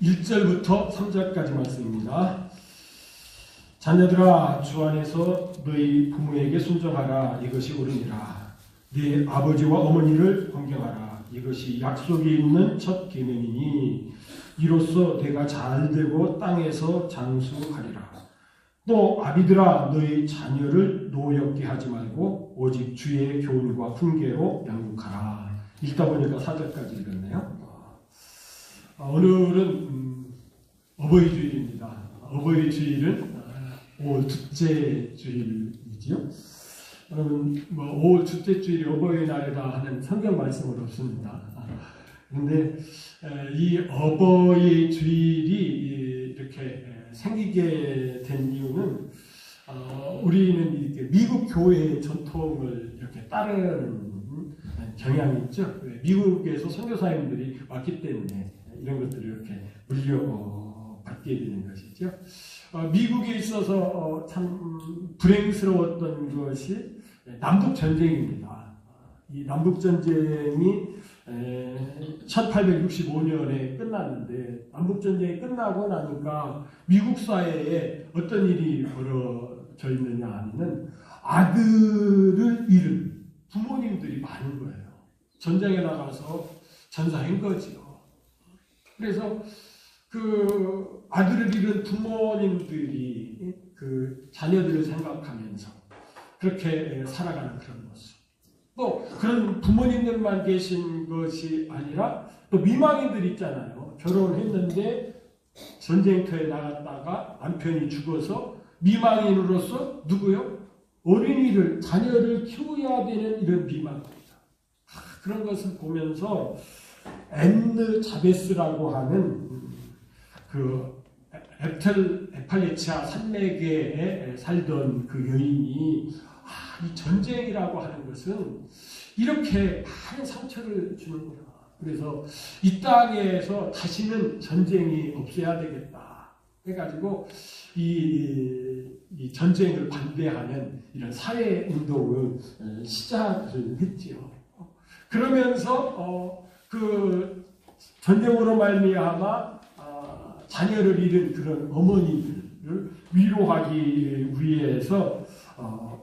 1절부터 3절까지 말씀입니다. 자녀들아, 주 안에서 너희 부모에게 순종하라. 이것이 옳으니라. 네 아버지와 어머니를 존경하라. 이것이 약속이 있는 첫 계명이니 이로써 내가 잘되고 땅에서 장수하리라. 또 아비들아, 너희 자녀를 노엽게 하지 말고 오직 주의 교훈과 훈계로 양육하라. 읽다 보니까 4절까지 읽었네요. 오늘은 어버이 주일입니다. 어버이 주일은 5월 둘째 주일이지요. 여러분, 5월 둘째 주일이 어버이날이다 하는 성경 말씀은 없습니다. 그런데 이 어버이 주일이 이렇게 생기게 된 이유는 우리는 이렇게 미국 교회의 전통을 이렇게 따르는 경향이 있죠. 미국에서 선교사님들이 왔기 때문에 이런 것들을 이렇게 물려받게 되는 것이죠. 미국에 있어서 참 불행스러웠던 것이 남북 전쟁입니다. 이 남북 전쟁이 1865년에 끝났는데, 남북 전쟁이 끝나고 나니까 미국 사회에 어떤 일이 벌어져 있느냐 하면은 아들을 잃은 부모님들이 많은 거예요. 전쟁에 나가서 전사한 거지요. 그래서 그 아들을 잃은 부모님들이 그 자녀들을 생각하면서 그렇게 살아가는 그런 모습. 또 그런 부모님들만 계신 것이 아니라 또 미망인들 있잖아요. 결혼했는데 전쟁터에 나갔다가 남편이 죽어서 미망인으로서 누구요? 어린이를, 자녀를 키워야 되는 이런 미망입니다. 그런 것을 보면서 앤느 자베스라고 하는 그 에팔레치아 산맥에 살던 그 여인이 이 전쟁이라고 하는 것은 이렇게 많은 상처를 주는구나. 그래서 이 땅에서 다시는 전쟁이 없어야 되겠다 해가지고 이 전쟁을 반대하는 이런 사회 운동을 시작을 했지요. 그러면서 그 전쟁으로 말미암아 자녀를 잃은 그런 어머니들을 위로하기 위해서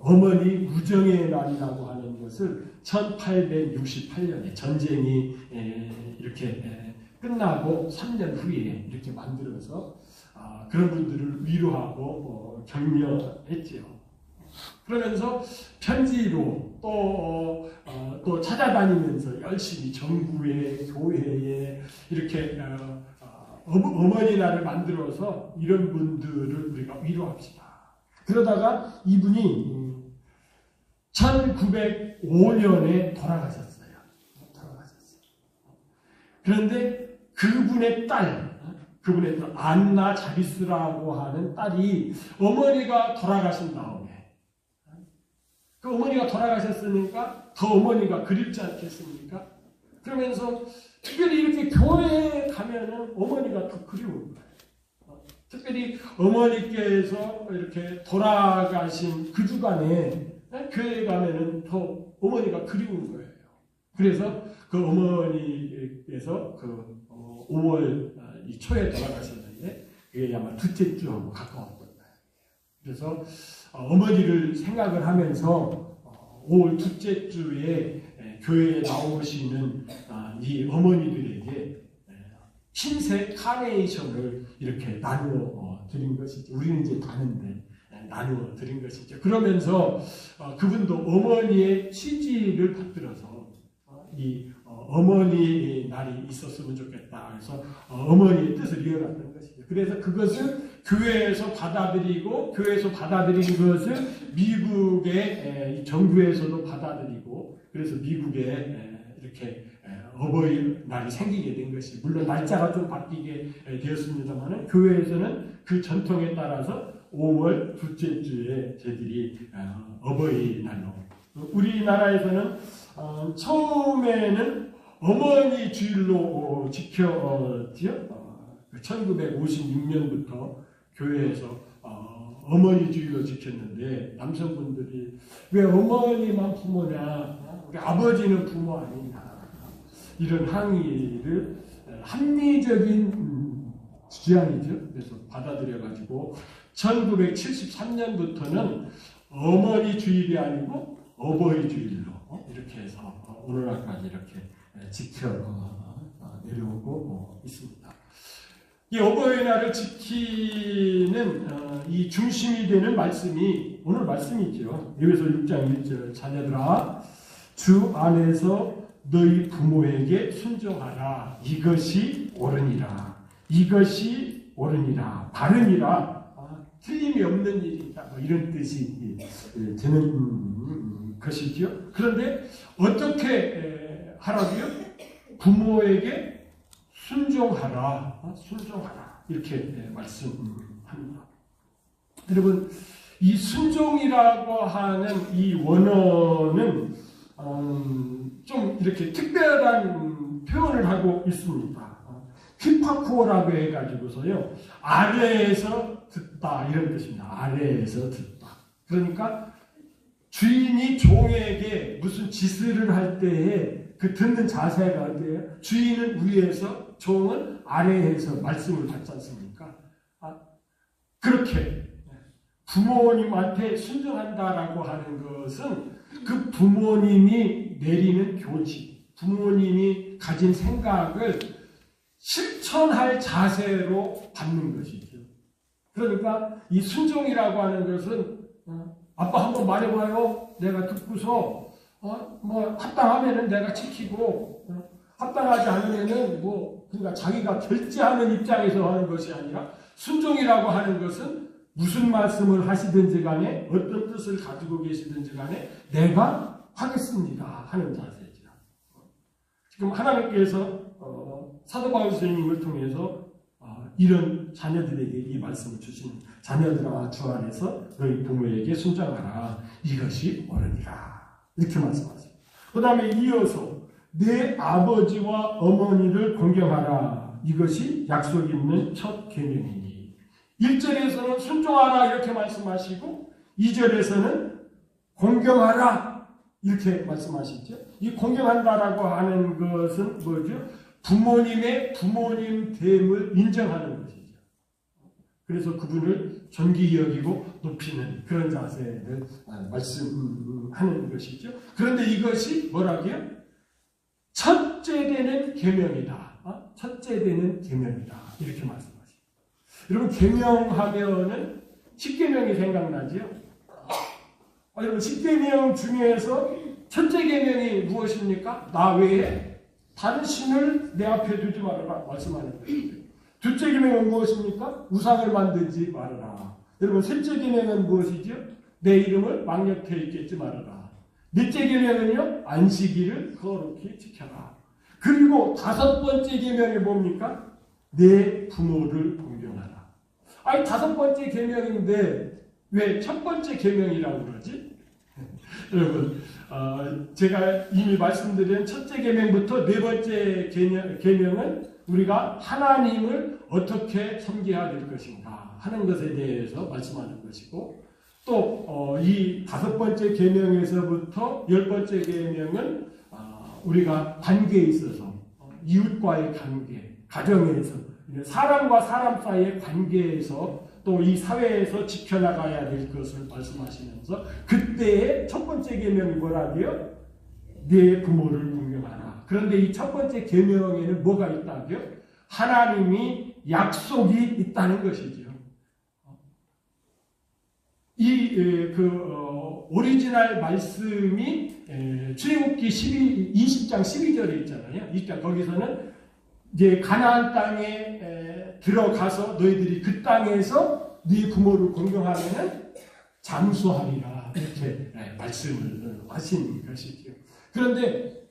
어머니 우정의 날이라고 하는 것을 1868년에 전쟁이 이렇게 끝나고 3년 후에 이렇게 만들어서 그런 분들을 위로하고 격려했지요. 그러면서 편지로 또 찾아다니면서 열심히 정부에, 교회에 이렇게 어머니 날을 만들어서 이런 분들을 우리가 위로합시다. 그러다가 이분이 1905년에 돌아가셨어요. 그런데 그분의 딸 안나 자비스라고 하는 딸이 어머니가 돌아가신 다음에, 그 어머니가 돌아가셨으니까 더 어머니가 그립지 않겠습니까? 그러면서 특별히 이렇게 교회에 가면은 어머니가 더 그리운 거예요. 특별히 어머니께서 이렇게 돌아가신 그 주간에 교회에 가면은 더 어머니가 그리운 거예요. 그래서 그 어머니께서 그 5월 초에 돌아가셨는데 그게 아마 둘째 주하고 가까웠던 거예요. 그래서 어머니를 생각을 하면서 5월 둘째 주에 교회에 나오시는 이 어머니들에게 흰색 카네이션을 이렇게 나누어 드린 것이죠. 우리는 이제 다는데 나누어 드린 것이죠. 그러면서 그분도 어머니의 취지를 받들어서 이 어머니 날이 있었으면 좋겠다. 그래서 어머니의 뜻을 이어갔던 것이죠. 그래서 그것을 교회에서 받아들이고, 교회에서 받아들인 것을 미국의 정부에서도 받아들이고, 그래서 미국에 이렇게 어버이날이 생기게 된 것이, 물론 날짜가 좀 바뀌게 되었습니다만 교회에서는 그 전통에 따라서 5월 둘째 주에 저희들이 어버이날로, 우리나라에서는 처음에는 어머니 주일로 지켰지요. 1956년부터 교회에서 어머니 주일로 지켰는데, 남성분들이 왜 어머니만 부모냐, 우리 아버지는 부모 아니냐, 이런 항의를 합리적인 주장이죠. 그래서 받아들여가지고 1973년부터는 어머니 주일이 아니고 어버이 주일로 이렇게 해서 오늘날까지 이렇게 지켜 내려오고 있습니다. 이 어버이날을 지키는 이 중심이 되는 말씀이 오늘 말씀이죠. 에베소 6장 1절 자녀들아 주 안에서 너희 부모에게 순종하라. 이것이 옳으니라. 이것이 옳으니라. 바르니라. 틀림이 없는 일이다. 뭐 이런 뜻이 되는 것이죠. 그런데 어떻게 하라고요? 부모에게 순종하라. 순종하라. 이렇게 말씀합니다. 여러분, 이 순종이라고 하는 이 원어는 좀 이렇게 특별한 표현을 하고 있습니다. 휘파코라고 해가지고서요, 아래에서 듣다 이런 뜻입니다. 아래에서 듣다. 그러니까 주인이 종에게 무슨 지시를 할 때에 그 듣는 자세가 어때요? 주인은 위에서 종은 아래에서 말씀을 받지 않습니까? 그렇게 부모님한테 순종한다라고 하는 것은 그 부모님이 내리는 교칙, 부모님이 가진 생각을 실천할 자세로 받는 것이죠. 그러니까 이 순종이라고 하는 것은 아빠 한번 말해봐요. 내가 듣고서 뭐 합당하면은 내가 지키고 합당하지 않으면은 그러니까 자기가 결제하는 입장에서 하는 것이 아니라 순종이라고 하는 것은 무슨 말씀을 하시든지 간에 어떤 뜻을 가지고 계시든지 간에 내가 하겠습니다 하는 자세죠. 지금 하나님께서 사도 바울 선생님을 통해서 이런 자녀들에게 이 말씀을 주시는 자녀들아 주 안에서 너희 부모에게 순종하라. 이것이 옳으니라. 이렇게 말씀하세요. 그 다음에 이어서 내 아버지와 어머니를 공경하라. 이것이 약속 있는 첫 계명이니. 1절에서는 순종하라 이렇게 말씀하시고 2절에서는 공경하라 이렇게 말씀하시죠. 이 공경한다라고 하는 것은 뭐죠? 부모님의 부모님됨을 인정하는 것이죠. 그래서 그분을 존귀 여기고 높이는 그런 자세를 말씀하는 것이죠. 그런데 이것이 뭐라고요? 첫째 되는 계명이다. 첫째 되는 계명이다. 이렇게 말씀하십니다. 여러분 계명하면은 10계명이 생각나죠? 여러분 10계명 중에서 첫째 계명이 무엇입니까? 나 외에 다른 신을 내 앞에 두지 말아라 말씀하는 거예요. 둘째 계명은 무엇입니까? 우상을 만들지 말아라. 여러분 셋째 계명은 무엇이죠? 내 이름을 망령되어 있겠지 말아라. 넷째 계명은요, 안식일을 거룩히 지켜라. 그리고 다섯 번째 계명이 뭡니까? 내 부모를 공경하라. 아니 다섯 번째 계명인데 왜 첫 번째 계명이라고 그러지? 여러분 제가 이미 말씀드린 첫째 계명부터 네 번째 계명은 우리가 하나님을 어떻게 섬겨야 될 것인가 하는 것에 대해서 말씀하는 것이고 또 이 다섯 번째 계명에서부터 열 번째 계명은 우리가 관계에 있어서 이웃과의 관계, 가정에서 사람과 사람 사이의 관계에서 또 이 사회에서 지켜나가야 될 것을 말씀하시면서 그때의 첫 번째 계명이 뭐라고요? 네 부모를 공경하라. 그런데 이 첫 번째 계명에는 뭐가 있다고요? 하나님이 약속이 있다는 것이죠. 이 오리지널 말씀이 출애굽기 20장 12절에 있잖아요. 그러니까 거기서는 이제 가나안 땅에 들어가서 너희들이 그 땅에서 네 부모를 공경하면은 장수하리라 이렇게 말씀을 하신 것이죠. 그런데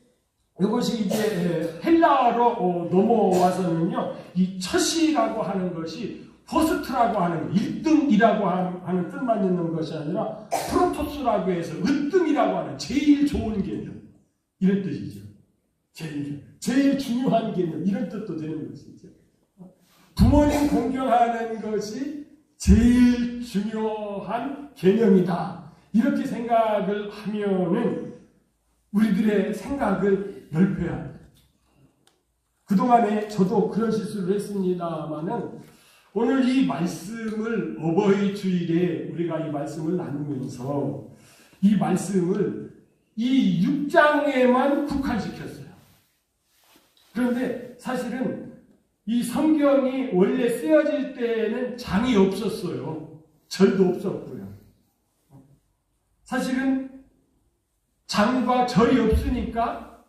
이것이 이제 헬라어로 넘어와서는요, 이 첫이라고 하는 것이 퍼스트라고 하는 1등이라고 하는 뜻만 있는 것이 아니라 프로토스라고 해서 으뜸이라고 하는 제일 좋은 개념 이런 뜻이죠. 제일 중요한 개념 이런 뜻도 되는 것이죠. 부모님 공경하는 것이 제일 중요한 개념이다. 이렇게 생각을 하면은 우리들의 생각을 넓혀야 합니다. 그동안에 저도 그런 실수를 했습니다마는 오늘 이 말씀을 어버이 주일에 우리가 이 말씀을 나누면서 이 말씀을 이 6장에만 국한시켰어요. 그런데 사실은 이 성경이 원래 쓰여질 때에는 장이 없었어요. 절도 없었고요. 사실은 장과 절이 없으니까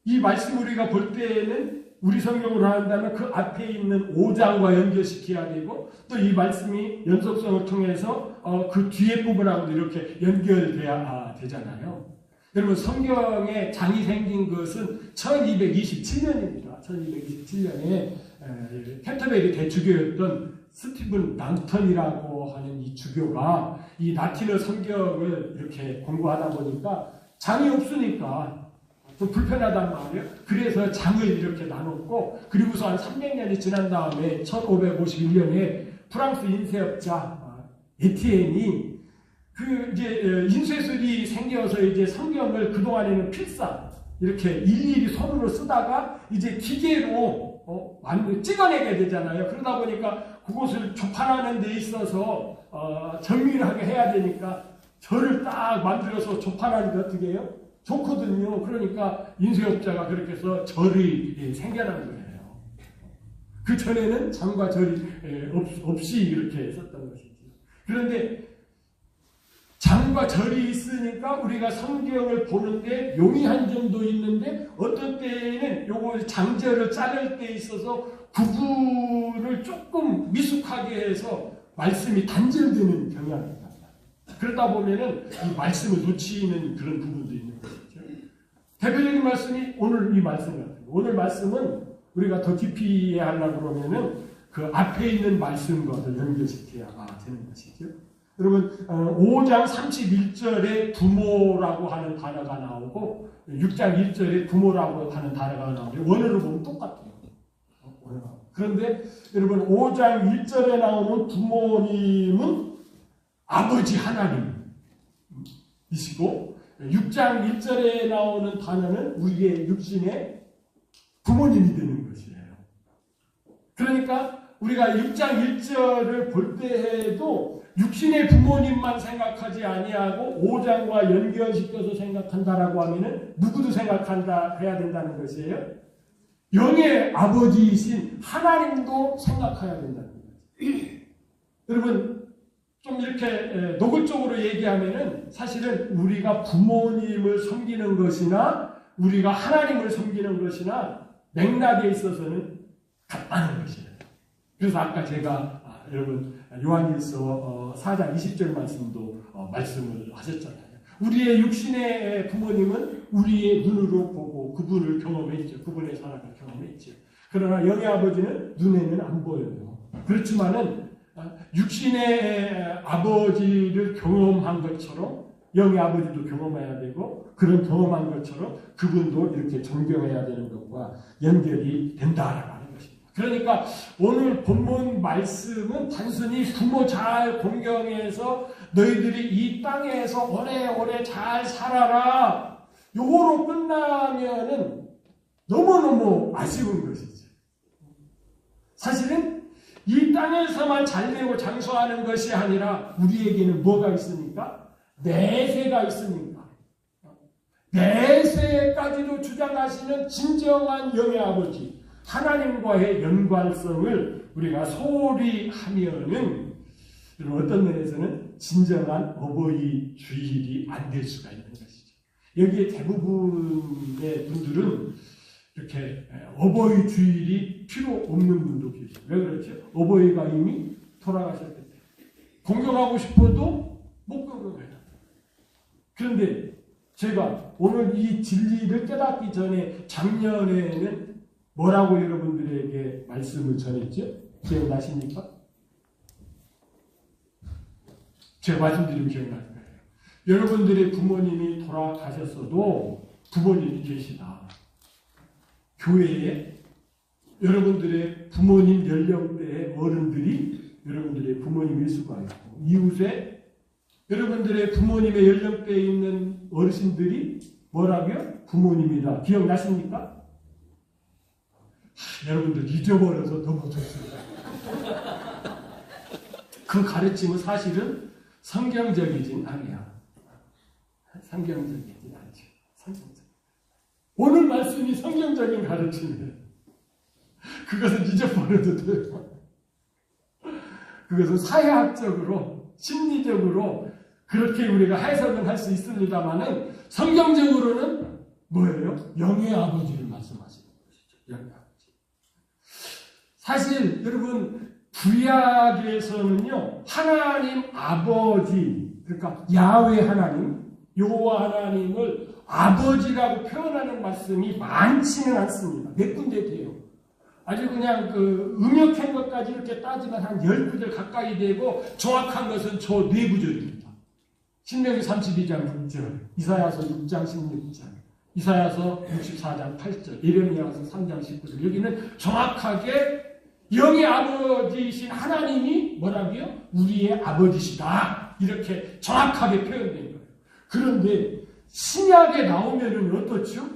이 말씀 우리가 볼 때에는 우리 성경으로 한다면 그 앞에 있는 5장과 연결시켜야 되고 또 이 말씀이 연속성을 통해서 그 뒤에 부분하고도 이렇게 연결돼야 되잖아요. 여러분 성경에 장이 생긴 것은 1227년입니다. 1227년에 캔터베리 대주교였던 스티븐 낭턴이라고 하는 이 주교가 이 라틴어 성경을 이렇게 공부하다 보니까 장이 없으니까 좀 불편하단 말이에요. 그래서 장을 이렇게 나눴고 그리고서 한 300년이 지난 다음에 1551년에 프랑스 인쇄업자 에티엔이 그 이제 인쇄술이 생겨서 이제 성경을 그동안에는 필사 이렇게 일일이 손으로 쓰다가 이제 기계로 찍어내게 되잖아요. 그러다 보니까 그것을 조판하는 데 있어서 정밀하게 해야 되니까 절을 딱 만들어서 조판하는데 어떻게 해요? 좋거든요. 그러니까 인쇄업자가 그렇게 해서 절이 생겨난 거예요. 그 전에는 장과 절이 없이 이렇게 썼던 것이죠. 그런데 장과 절이 있으니까 우리가 성경을 보는데 용이한 점도 있는데 어떤 때에는 요거 장절을 자를 때 있어서 구분을 조금 미숙하게 해서 말씀이 단절되는 경향이 있다. 그러다 보면은 이 말씀을 놓치는 그런 부분도 있는 것이죠. 대표적인 말씀이 오늘 이 말씀 같은 거. 오늘 말씀은 우리가 더 깊이 이해하려고 그러면은 그 앞에 있는 말씀과도 연결시켜야 되는 것이죠. 여러분 5장 31절에 부모라고 하는 단어가 나오고 6장 1절에 부모라고 하는 단어가 나오고 원어로 보면 똑같아요. 그런데 여러분 5장 1절에 나오는 부모님은 아버지 하나님이시고 6장 1절에 나오는 단어는 우리의 육신의 부모님이 되는 것이에요. 그러니까 우리가 6장 1절을 볼 때에도 육신의 부모님만 생각하지 아니하고 5장과 연결시켜서 생각한다라고 하면은 누구도 생각한다 해야 된다는 것이에요. 영의 아버지이신 하나님도 생각해야 된다는 거죠. 여러분 좀 이렇게 노골적으로 얘기하면은 사실은 우리가 부모님을 섬기는 것이나 우리가 하나님을 섬기는 것이나 맥락에 있어서는 같다는 것이에요. 그래서 아까 제가 여러분 요한일서 4장 20절 말씀도 말씀을 하셨잖아요. 우리의 육신의 부모님은 우리의 눈으로 보고 그분을 경험했죠. 그분의 사랑을 경험했죠. 그러나 영의 아버지는 눈에는 안 보여요. 그렇지만은 육신의 아버지를 경험한 것처럼 영의 아버지도 경험해야 되고 그런 경험한 것처럼 그분도 이렇게 존경해야 되는 것과 연결이 된다라고 하는 것입니다. 그러니까 오늘 본문 말씀은 단순히 부모 잘 공경해서 너희들이 이 땅에서 오래오래 잘 살아라 요거로 끝나면은 너무너무 아쉬운 것이죠. 사실은 이 땅에서만 잘되고 장수하는 것이 아니라 우리에게는 뭐가 있습니까? 내세가 있습니다. 내세까지도 주장하시는 진정한 영의 아버지 하나님과의 연관성을 우리가 소홀히 하면은 어떤 면에서는 진정한 어버이 주일이 안 될 수가 있는 것이죠. 여기에 대부분의 분들은 이렇게 어버이 주일이 필요 없는 분도 계시죠. 왜 그렇죠? 어버이가 이미 돌아가셨기 때문에 공경하고 싶어도 못 공경해요. 그런데 제가 오늘 이 진리를 깨닫기 전에 작년에는 뭐라고 여러분들에게 말씀을 전했죠? 기억나십니까? 제가 말씀드리면 기억날 거예요. 여러분들의 부모님이 돌아가셨어도 부모님이 계시다. 교회에 여러분들의 부모님 연령대의 어른들이 여러분들의 부모님일 수가 있고 이웃에 여러분들의 부모님의 연령대에 있는 어르신들이 뭐라고요? 부모님이다. 기억나십니까? 여러분들 잊어버려서 너무 좋습니다. 그 가르침은 사실은 성경적이진 않아요. 성경적이진 않죠. 성경적. 오늘 말씀이 성경적인 가르침이에요. 그것은 잊어버려도 돼요. 그것은 사회학적으로, 심리적으로 그렇게 우리가 해석은 할 수 있습니다만은 성경적으로는 뭐예요? 영의 아버지를 말씀하시는 것이죠. 영의 아버지. 사실 여러분 구약에서는요 하나님 아버지, 그러니까 야훼 하나님, 여호와 하나님을 아버지라고 표현하는 말씀이 많지는 않습니다. 몇 군데 돼요. 아주 그냥 그 음역한 것까지 이렇게 따지면 한 10구절 가까이 되고 정확한 것은 저 4구절입니다. 신명기 32장 6절, 이사야서 6장 16절, 이사야서 64장 8절, 예레미야서 3장 19절. 여기는 정확하게 영의 아버지이신 하나님이 뭐라고요? 우리의 아버지시다. 이렇게 정확하게 표현된 거예요. 그런데 신약에 나오면은 어떻죠?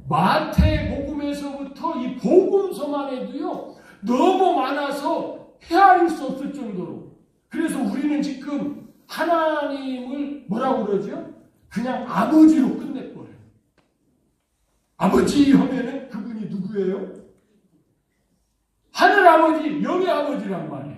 마태복음에서부터 이 복음서만 해도요 너무 많아서 헤아릴 수 없을 정도로. 그래서 우리는 지금 하나님을 뭐라고 그러죠? 그냥 아버지로 끝내버려요. 아버지 하면은 그분이 누구예요? 하늘 아버지, 영의 아버지란 말이에요.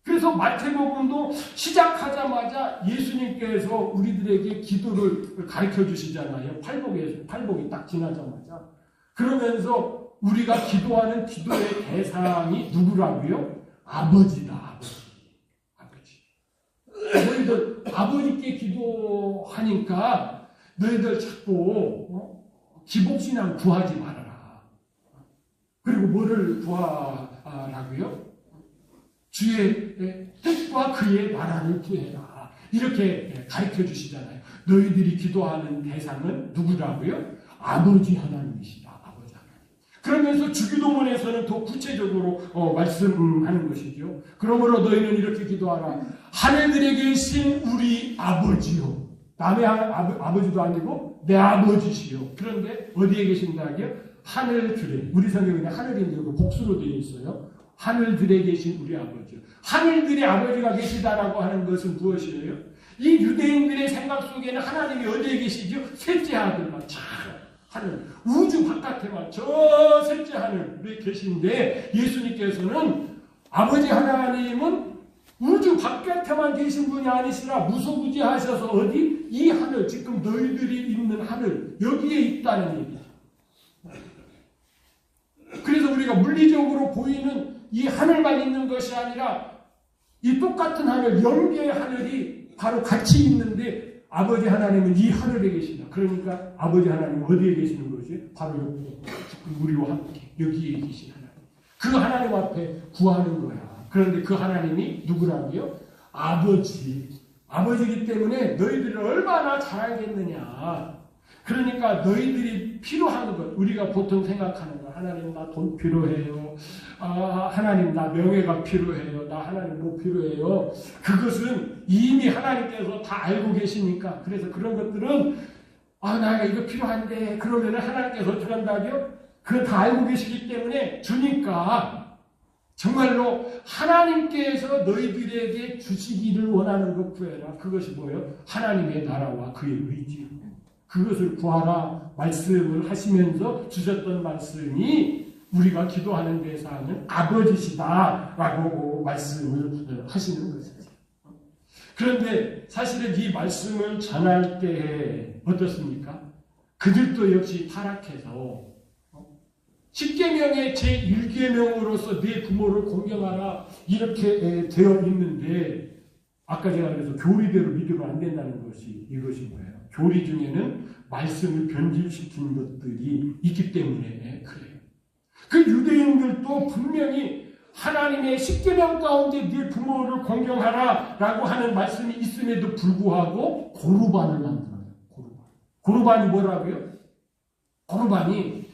그래서 마태복음도 시작하자마자 예수님께서 우리들에게 기도를 가르쳐 주시잖아요. 팔복이 딱 지나자마자. 그러면서 우리가 기도하는 기도의 대상이 누구라고요? 아버지다. 아버지. 너희들 아버지께 기도하니까 너희들 자꾸 기복신앙 구하지 말아라. 그리고 뭐를 구하라고요? 주의 뜻과 그의 나라를 구해라. 이렇게 가르쳐 주시잖아요. 너희들이 기도하는 대상은 누구라고요? 아버지 하나님이시다. 아버지 하나님. 그러면서 주기도문에서는 더 구체적으로 말씀하는 것이죠. 그러므로 너희는 이렇게 기도하라. 하늘들에 계신 우리 아버지요. 남의 아버지도 아니고 내 아버지시요. 그런데 어디에 계신다고요? 하늘들에. 우리 성경에는 하늘인데 복수로 되어 있어요. 하늘들에 계신 우리 아버지. 하늘들의 아버지가 계시다라고 하는 것은 무엇이에요? 이 유대인들의 생각 속에는 하나님이 어디에 계시죠? 셋째 하늘만 잘 하늘, 우주 바깥에만 저 셋째 하늘에 계신데 예수님께서는 아버지 하나님은 우주 바깥에만 계신 분이 아니시라 무소부지하셔서 어디? 이 하늘, 지금 너희들이 있는 하늘 여기에 있다는 얘기죠. 그래서 우리가 물리적으로 보이는 이 하늘만 있는 것이 아니라 이 똑같은 하늘, 영계의 하늘이 바로 같이 있는데 아버지 하나님은 이 하늘에 계신다. 그러니까 아버지 하나님은 어디에 계시는 것이? 바로 여기, 우리와 함께 여기에 계신 하나님. 그 하나님 앞에 구하는 거야. 그런데 그 하나님이 누구라고요? 아버지. 아버지이기 때문에 너희들을 얼마나 잘 알겠느냐. 그러니까 너희들이 필요한 것, 우리가 보통 생각하는 거, 하나님 나 돈 필요해요. 하나님 나 명예가 필요해요. 나 하나님 뭐 필요해요. 그것은 이미 하나님께서 다 알고 계시니까. 그래서 그런 것들은 나가 이거 필요한데 그러면 하나님께서 주란다고요? 그거 다 알고 계시기 때문에 주니까 정말로 하나님께서 너희들에게 주시기를 원하는 것 구해라. 그것이 뭐예요? 하나님의 나라와 그의 의지. 그것을 구하라 말씀을 하시면서 주셨던 말씀이 우리가 기도하는 대상은 아버지시다라고 말씀을 하시는 것이죠. 그런데 사실은 이 말씀을 전할 때에 어떻습니까? 그들도 역시 타락해서 10계명의 제1계명으로서 네 부모를 공경하라 이렇게 되어 있는데 아까 제가 그래서 교리대로 믿으면 안 된다는 것이 이것인 거예요. 교리 중에는 말씀을 변질시킨 것들이 있기 때문에 그래요. 그 유대인들도 분명히 하나님의 10계명 가운데 네 부모를 공경하라 라고 하는 말씀이 있음에도 불구하고 고르반을 만들어요. 고르반이 뭐라고요? 고르반이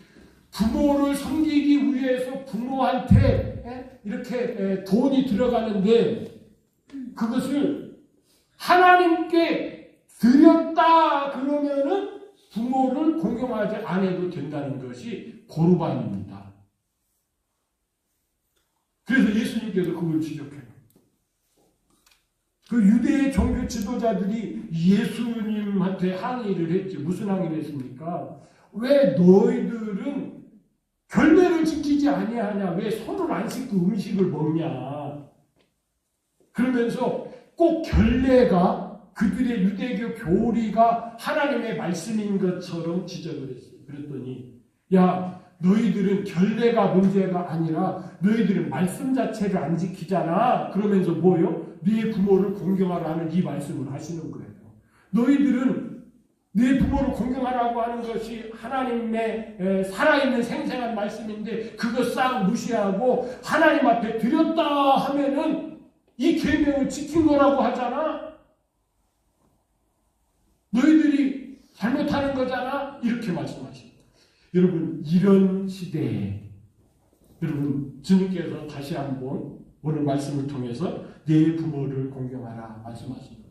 부모를 섬기기 위해서 부모한테 이렇게 돈이 들어가는데 그것을 하나님께 드렸다 그러면은 부모를 공경하지 않아도 된다는 것이 고르반입니다. 선생님께서 그걸 지적해요. 그 유대의 종교 지도자들이 예수님한테 항의를 했죠. 무슨 항의를 했습니까? 왜 너희들은 결례를 지키지 아니하냐? 왜 손을 안 씻고 음식을 먹냐? 그러면서 꼭 결례가 그들의 유대교 교리가 하나님의 말씀인 것처럼 지적을 했어요. 그랬더니 야, 너희들은 결례가 문제가 아니라 너희들은 말씀 자체를 안 지키잖아. 그러면서 뭐요? 네 부모를 공경하라는 이 말씀을 하시는 거예요. 너희들은 네 부모를 공경하라고 하는 것이 하나님의 살아있는 생생한 말씀인데 그거 싹 무시하고 하나님 앞에 드렸다 하면은 이 계명을 지킨 거라고 하잖아. 너희들이 잘못하는 거잖아. 이렇게 말씀하십니다. 여러분, 이런 시대에 여러분 주님께서 다시 한번 오늘 말씀을 통해서 내 부모를 공경하라 말씀하십니다.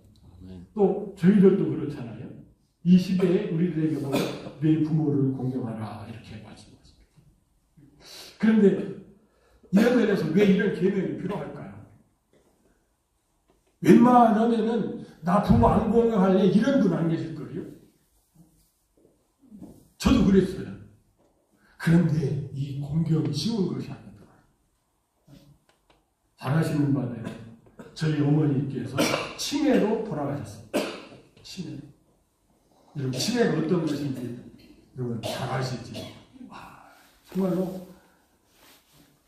또 저희들도 그렇잖아요. 이 시대에 우리들에게도 내 부모를 공경하라 이렇게 말씀하십니다. 그런데 이런 면에서 왜 이런 계명이 필요할까요? 웬만하면은 나 부모 안 공경할래 이런 분 안 계실 거예요. 저도 그랬어요. 그런데 이 공경이 쉬운 것이 아니다. 잘 아시는 바대로 저희 어머니께서 치매로 돌아가셨습니다. 치매. 여러분 치매가 어떤 것인지 여러분 잘 아시죠? 정말로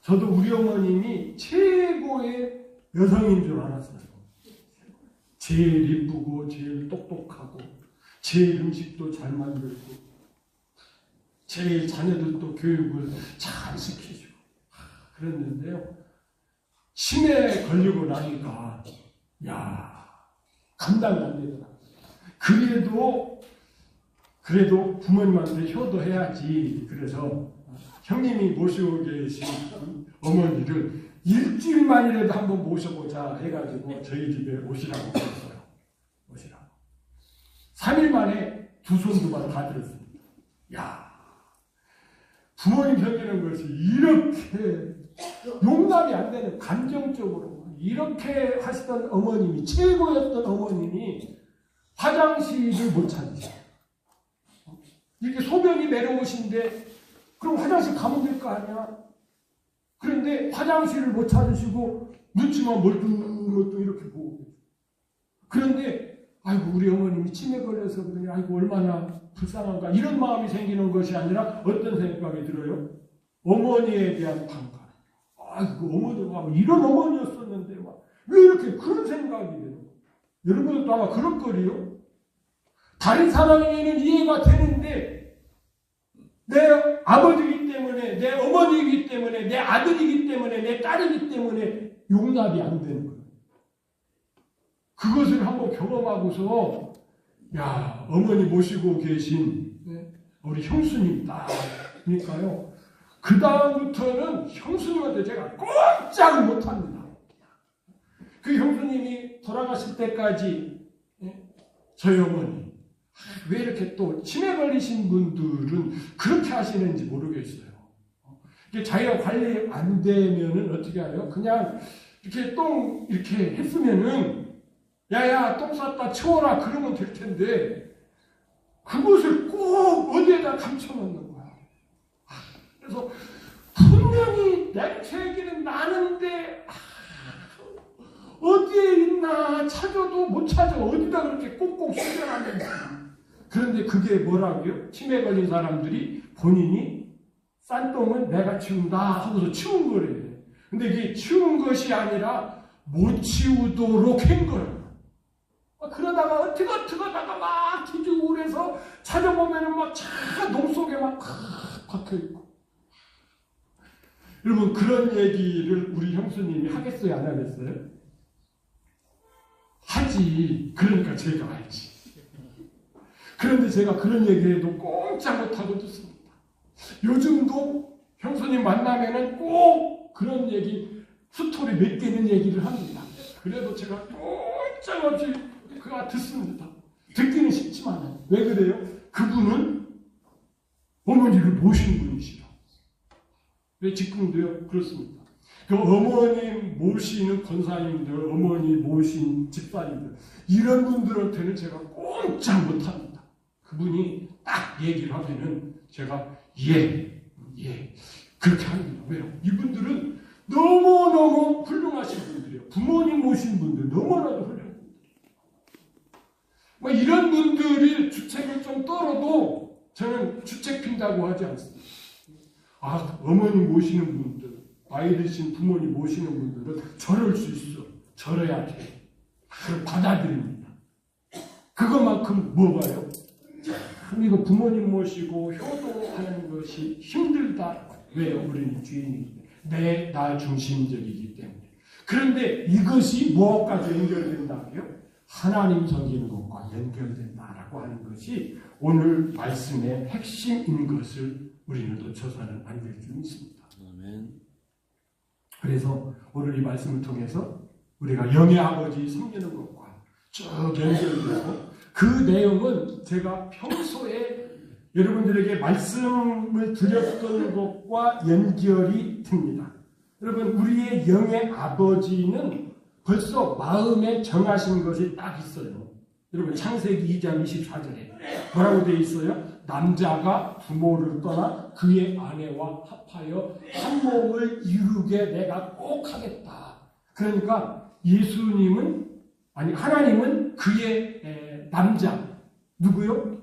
저도 우리 어머님이 최고의 여성인 줄 알았어요. 제일 예쁘고 제일 똑똑하고 제일 음식도 잘 만들고 제일 자녀들도 교육을 잘 시켜주고 그랬는데요. 치매에 걸리고 나니까 감당이 안 되더라. 그래도 부모님한테 효도해야지. 그래서 형님이 모시고 계신 어머니를 일주일만이라도 한번 모셔보자 해가지고 저희 집에 오시라고 그랬어요. 오시라고. 3일 만에 두 손 두 발 다 들었습니다. 부모님 섬기는 것이 이렇게 용납이 안 되는 감정적으로 이렇게 하시던 어머님이 최고였던 어머님이 화장실을 못 찾으셔요. 이렇게 소변이 내려오신데 그럼 화장실 가면 될 거 아니야? 그런데 화장실을 못 찾으시고 눈치만 멀뚱멀뚱 이렇게 보고 그런데 아이고 우리 어머님이 치매 걸려서 그러니 아이고 얼마나 불쌍한가 이런 마음이 생기는 것이 아니라 어떤 생각이 들어요? 어머니에 대한 반감. 아이고 어머니가 이런 어머니였었는데 왜 이렇게 그런 생각이 돼요? 여러분도 아마 그럴 거리요. 다른 사람에게는 이해가 되는데 내 아버지이기 때문에 내 어머니이기 때문에 내 아들이기 때문에 내 딸이기 때문에 용납이 안 되는 거예요. 그것을 한번 경험하고서 어머니 모시고 계신 우리 형수님이다. 그러니까요. 그 다음부터는 형수님한테 제가 꼼짝을 못합니다. 그 형수님이 돌아가실 때까지 저희 어머니 왜 이렇게 또 치매 걸리신 분들은 그렇게 하시는지 모르겠어요. 자기가 관리 안 되면은 어떻게 해요? 그냥 이렇게 똥 이렇게 했으면은 야야 똥 쌌다 치워라 그러면 될 텐데 그것을 꼭 어디에다 감춰놓는 거야. 그래서 분명히 냄새 얘기는 나는데 어디에 있나 찾아도 못 찾아. 어디다 그렇게 꽁꽁 숨겨놨는지. 그런데 그게 뭐라고요? 치매 걸린 사람들이 본인이 싼 똥은 내가 치운다 하고서 치운 거래요. 근데 이게 치운 것이 아니라 못 치우도록 한 거예요. 그러다가 어떡하다가 막 뒤지고 그래서 찾아보면은 막 차 농 속에 막 박혀있고. 여러분 그런 얘기를 우리 형수님이 하겠어요? 안 하겠어요? 하지. 그러니까 제가 알지. 그런데 제가 그런 얘기해도 꼼짝 못하고 듣습니다. 요즘도 형수님 만나면은 꼭 그런 얘기, 스토리 몇 개는 얘기를 합니다. 그래도 제가 꼼짝 없이 그가 듣습니다. 듣기는 쉽지만 왜 그래요? 그분은 어머니를 모신 분이시라. 왜 지금도요? 그렇습니다. 그 어머니 모시는 권사님들, 어머니 모신 집사님들, 이런 분들한테는 제가 꼼짝 못합니다. 그분이 딱 얘기를 하면은 제가 예, 그렇게 합니다. 왜요? 이분들은 너무너무 훌륭하신 분들이에요. 부모님 모신 분들, 너무나도 훌륭한 분들. 뭐 이런 분들이 주책을 좀 떨어도 저는 주책 핀다고 하지 않습니다. 어머니 모시는 분들, 나이 드신 부모님 모시는 분들은 저럴 수 있어. 저래야 돼. 그걸 받아들입니다. 그것만큼 뭐가요? 참 이거 부모님 모시고 효도하는 것이 힘들다. 왜요? 우리는 주인이기 때문에. 나 중심적이기 때문에. 그런데 이것이 무엇까지 연결된다고요? 하나님 섬기는 것과 연결된다라고 하는 것이 오늘 말씀의 핵심인 것을 우리는 놓쳐서는 안 될 줄 믿습니다. 아멘. 그래서 오늘 이 말씀을 통해서 우리가 영의 아버지 섬기는 것과 쭉 연결되고 그 내용은 제가 평소에 여러분들에게 말씀을 드렸던 것과 연결이 됩니다. 여러분 우리의 영의 아버지는 벌써 마음에 정하신 것이 딱 있어요. 여러분 창세기 2장 24절에 뭐라고 되어 있어요? 남자가 부모를 떠나 그의 아내와 합하여 한 몸을 이루게 내가 꼭 하겠다. 그러니까 하나님은 그의 남자 누구요?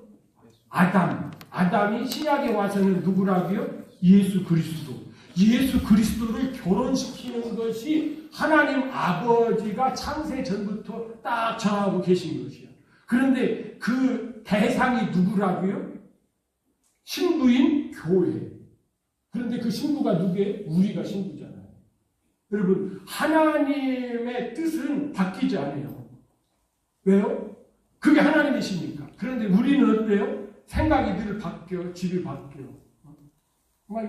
아담이 신약에 와서는 누구라고요? 예수 그리스도를 결혼시키는 것이 하나님 아버지가 창세 전부터 딱 정하고 계신 것이요. 그런데 그 대상이 누구라고요? 신부인 교회. 그런데 그 신부가 누구예요? 우리가 신부잖아요. 여러분 하나님의 뜻은 바뀌지 않아요. 왜요? 그게 하나님이시니까. 그런데 우리는 어때요? 생각이 늘 바뀌어, 집이 바뀌어.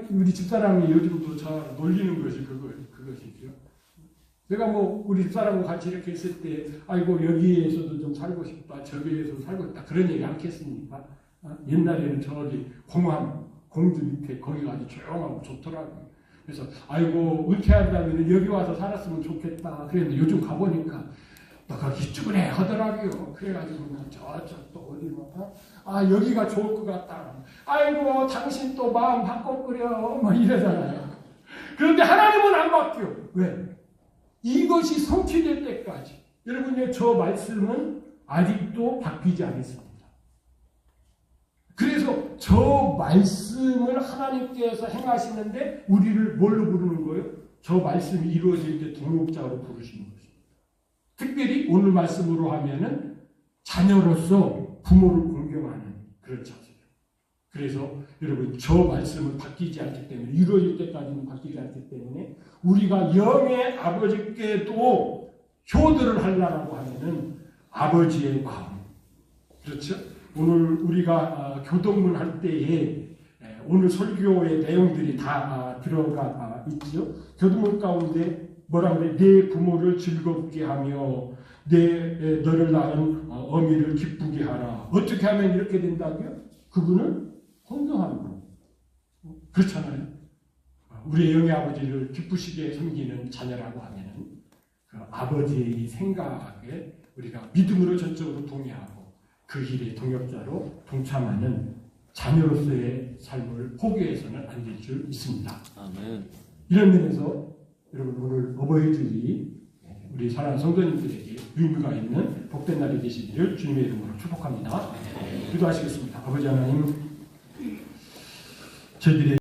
우리 집사람이 요즘도 저 놀리는 것이 그것이죠. 내가 우리 집사람과 같이 이렇게 있을 때, 여기에서도 좀 살고 싶다, 저기에서도 살고 싶다, 그런 얘기 않겠습니까? 옛날에는 저기 공주 밑에 거기가 아주 조용하고 좋더라고요. 그래서, 은퇴한다면 여기 와서 살았으면 좋겠다. 그랬는데 요즘 가보니까, 거기 쭈그레 하더라고요. 그래가지고, 저쪽 또 어디 여기가 좋을 것 같다. 당신 또 마음 바꿔버려. 이러잖아요. 그런데 하나님은 안 바뀌어. 왜? 이것이 성취될 때까지. 여러분요, 저 말씀은 아직도 바뀌지 않았습니다. 그래서 저 말씀을 하나님께서 행하시는데 우리를 뭘로 부르는 거예요? 저 말씀이 이루어질 때 동역자로 부르시는 것입니다. 특별히 오늘 말씀으로 하면은 자녀로서 부모를 공경하는 그런 자세예요. 그래서 여러분 저 말씀은 바뀌지 않기 때문에 이루어질 때까지는 바뀌지 않기 때문에 우리가 영의 아버지께도 효도를 하려고 하면은 아버지의 마음, 그렇죠? 오늘 우리가 교동문 할 때에 오늘 설교의 내용들이 다 들어가 있죠. 교동문 가운데 뭐라고 그래? 내 부모를 즐겁게 하며 너를 낳은 어미를 기쁘게 하라. 어떻게 하면 이렇게 된다고요? 그분을 헌정하는 거예요. 그렇잖아요. 우리 영의 아버지를 기쁘시게 섬기는 자녀라고 하면은 그 아버지의 생각에 우리가 믿음으로 전적으로 동의하고 그 일의 동역자로 동참하는 자녀로서의 삶을 포기해서는 안 될 줄 믿습니다. 아멘. 이런 면에서 여러분 오늘 어버이주의 우리 사랑하는 성도님들에게 의미가 있는 복된 날이 되시기를 주님의 이름으로 축복합니다. 기도하시겠습니다. 아버지 하나님, 저희들의